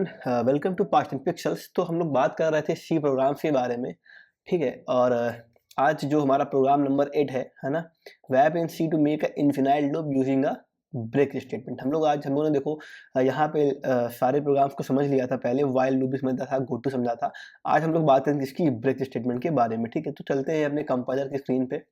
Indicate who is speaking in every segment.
Speaker 1: Everyone, welcome to past and pixels. तो हम लोग बात कर रहे थे सी प्रोग्राम्स के बारे में, ठीक है। और आज जो हमारा प्रोग्राम नंबर 8 है ना, वैप in C to make a infinite loop using a break statement. हम लोगों ने देखो यहाँ पे सारे प्रोग्राम्स को समझ लिया था। पहले वाइल लूप भी समझा था, गो टू समझा था। आज हम लोग बात करेंगे इसकी ब्रेक स्टेटमेंट के बारे में, ठीक है। तो चलते हैं अपने कंपाइलर की स्क्रीन पे।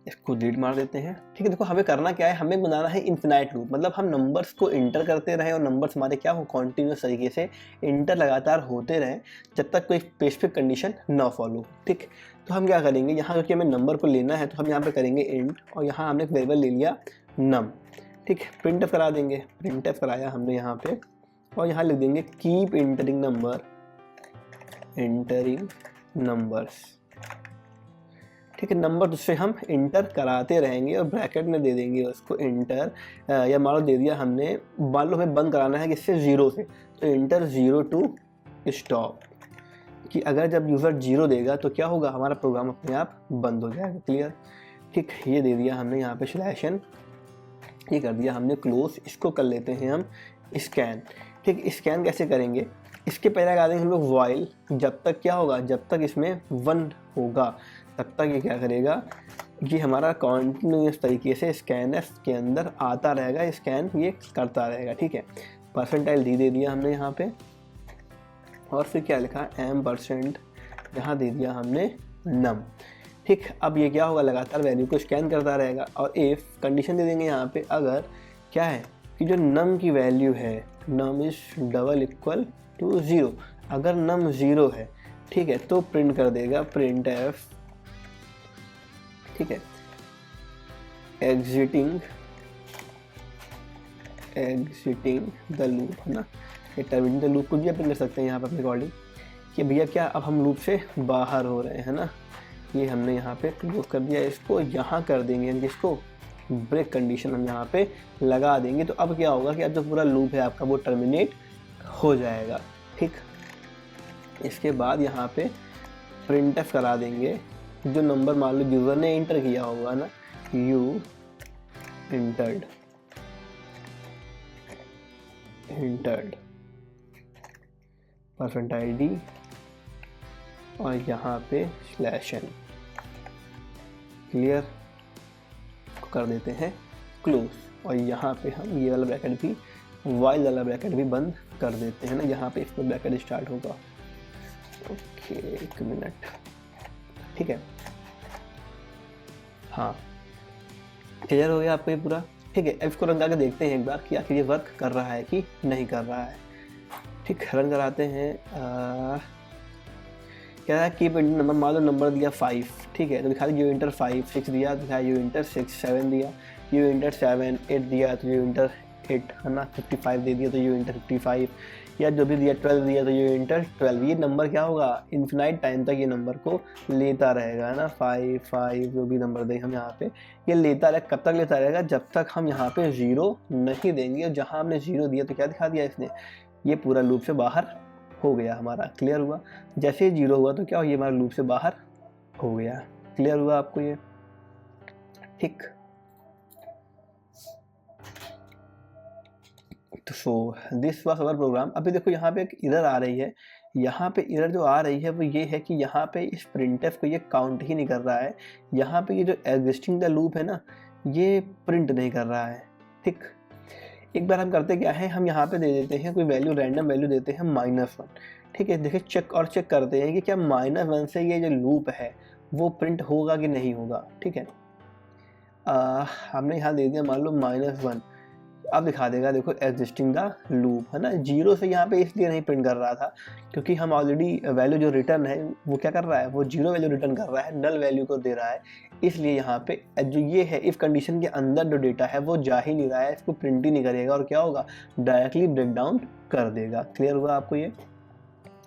Speaker 1: इसको डिलीट मार देते हैं, ठीक है। देखो हमें करना क्या है, हमें बनाना है इन्फिनाइट लूप। मतलब हम नंबर्स को इंटर करते रहें और नंबर्स हमारे क्या हो, कॉन्टिन्यूस तरीके से इंटर लगातार होते रहें जब तक कोई स्पेसिफिक कंडीशन ना फॉलो, ठीक। तो हम क्या करेंगे, यहाँ क्योंकि हमें नंबर को लेना है तो हम यहाँ पे करेंगे इंट, और यहाँ हमने एक वेरिएबल ले लिया नम, ठीक। प्रिंटफ करा देंगे, प्रिंटफ कराया हमने यहाँ पे, और यहाँ लिख देंगे कीप इंटरिंग नंबर्स, ठीक है। नंबर उससे हम इंटर कराते रहेंगे और ब्रैकेट में दे देंगे उसको इंटर, या मान लो दे दिया हमने, मान लो हमें बंद कराना है किससे, 0 से, तो इंटर 0 टू स्टॉप, कि अगर जब यूज़र 0 देगा तो क्या होगा, हमारा प्रोग्राम अपने आप बंद हो जाएगा। क्लियर, ठीक। ये दे दिया हमने यहाँ पे स्लैशन, ये कर दिया हमने क्लोज। इसको कर लेते हैं हम स्कैन, ठीक। स्कैन कैसे करेंगे, इसके पहले लगा देंगे हम लोग वाइल, जब तक क्या होगा, जब तक इसमें 1 होगा तब तक ये क्या करेगा, ये हमारा कॉन्टिन्यूस तरीके से स्कैनफ के अंदर आता रहेगा, स्कैन ये करता रहेगा, ठीक है। परसेंटाइल डी दे दिया हमने यहाँ पे, और फिर क्या लिखा, %, यहाँ दे दिया हमने नम, ठीक। अब ये क्या होगा, लगातार वैल्यू को स्कैन करता रहेगा। और इफ कंडीशन दे देंगे यहाँ पे, अगर क्या है कि जो नम की वैल्यू है, num is double equal to 0, अगर नम 0 है, ठीक है, तो प्रिंट कर देगा प्रिंट एफ, ठीक है, एग्जिटिंग द लूप, है ना। ये टर्मिनेटिंग द लूप को भी अपन कर सकते हैं यहाँ पर अपने अकॉर्डिंग, कि भैया क्या अब हम लूप से बाहर हो रहे हैं ना। ये हमने यहाँ पे क्लोज कर दिया, इसको यहाँ कर देंगे हम, इसको ब्रेक कंडीशन हम यहाँ पे लगा देंगे। तो अब क्या होगा कि अब जो पूरा लूप है आपका वो टर्मिनेट हो जाएगा, ठीक। इसके बाद यहाँ पे प्रिंटफ करा देंगे, जो नंबर मान लो यूज़र ने इंटर किया होगा ना, यू इंटर्ड परसेंटाइल डी, और यहाँ पे स्लैशन। क्लियर, कर देते हैं क्लोज, और यहाँ पे हम ये वाला ब्रैकेट भी, वाइल वाला ब्रैकेट भी बंद कर देते हैं ना। यहाँ पे इसको ब्रैकेट स्टार्ट होगा, ओके, 1 मिनट, ठीक है। हाँ, क्लियर हो गया आपको ये पूरा, ठीक है। अब इसको रन करके देखते हैं एक बार कि आखिर ये वर्क कर रहा है कि नहीं कर रहा है, ठीक। रन कराते हैं। क्या है, कीप इंटर नंबर, मान लो नंबर दिया 5, ठीक है, तो दिखा यू इंटर 5, 6 दिया तो दिखा यू इंटर 6, 7 दिया यू इंटर 7, 8 दिया तो यू इंटर 8, है ना। 55 दे दिया तो यू इंटर 55, या जो भी दिया 12 दिया तो यू इंटर 12। ये नंबर क्या होगा, इन्फिनाइट टाइम तक ये नंबर को लेता रहेगा, है ना। 5 5 जो भी नंबर दें हम यहाँ पे, ये लेता रहेगा। कब तक लेता रहेगा, जब तक हम यहाँ पे 0 नहीं देंगे। और जहाँ हमने 0 दिया तो क्या दिखा दिया इसने, ये पूरा लूप से बाहर हो गया हमारा। क्लियर हुआ, जैसे ही 0 हुआ तो क्या हो, ये हमारा लूप से बाहर हो गया। क्लियर हुआ आपको ये, ठीक। तो so this was our program. अभी देखो यहाँ पे एक एरर आ रही है, यहाँ पे एरर जो आ रही है वो ये है कि यहाँ पे इस प्रिंटफ को ये काउंट ही नहीं कर रहा है। यहाँ पे ये जो एग्जिस्टिंग द लूप है ना, ये प्रिंट नहीं कर रहा है, ठीक। एक बार हम करते क्या है, हम यहाँ पे दे देते हैं कोई वैल्यू, रैंडम वैल्यू देते हैं -1, ठीक है। देखिए चेक करते हैं कि क्या -1 से ये जो लूप है वो प्रिंट होगा कि नहीं होगा, ठीक है। हमने यहाँ दे दिया मान लो -1, अब दिखा देगा देखो एग्जिस्टिंग द लूप, है ना। 0 से यहाँ पे इसलिए नहीं प्रिंट कर रहा था क्योंकि हम ऑलरेडी वैल्यू जो रिटर्न है वो क्या कर रहा है, वो 0 वैल्यू रिटर्न कर रहा है, नल वैल्यू को दे रहा है। इसलिए यहाँ पे जो ये है, इफ कंडीशन के अंदर जो डेटा है वो जा ही नहीं रहा है, इसको प्रिंट ही नहीं करेगा, और क्या होगा, डायरेक्टली ब्रेक डाउन कर देगा। क्लियर हुआ आपको ये,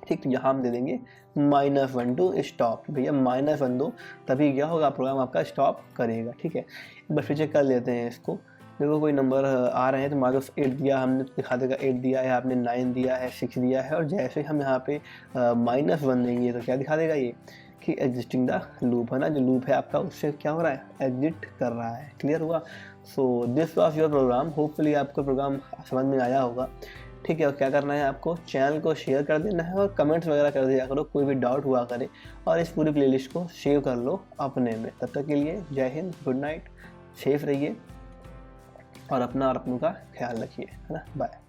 Speaker 1: ठीक। तो यहाँ हम दे देंगे -1 टू स्टॉप, भैया -1 दो, तभी क्या होगा, प्रोग्राम आपका स्टॉप करेगा, ठीक है। एक बार फिर चेक कर लेते हैं इसको देखो कोई नंबर आ रहे हैं तो मान लो 8 दिया हमने तो दिखा देगा 8 दिया है, आपने 9 दिया है, 6 दिया है, और जैसे ही हम यहाँ पे -1 देंगे तो क्या दिखा देगा ये कि एग्जिस्टिंग द लूप, है ना, जो लूप है आपका उससे क्या हो रहा है, एग्जिट कर रहा है। क्लियर हुआ? So this was your program. Hopefully आपको प्रोग्राम समझ में आया होगा। ठीक है, और क्या करना है आपको, चैनल को शेयर कर देना है और कमेंट्स वगैरह कर दिया करो, कोई भी डाउट हुआ करे, और इस पूरी प्लेलिस्ट को सेव कर लो अपने में। तब तक के लिए जय हिंद, गुड नाइट, सेफ रहिए और अपना और अपनों का ख्याल रखिए, है ना, बाय।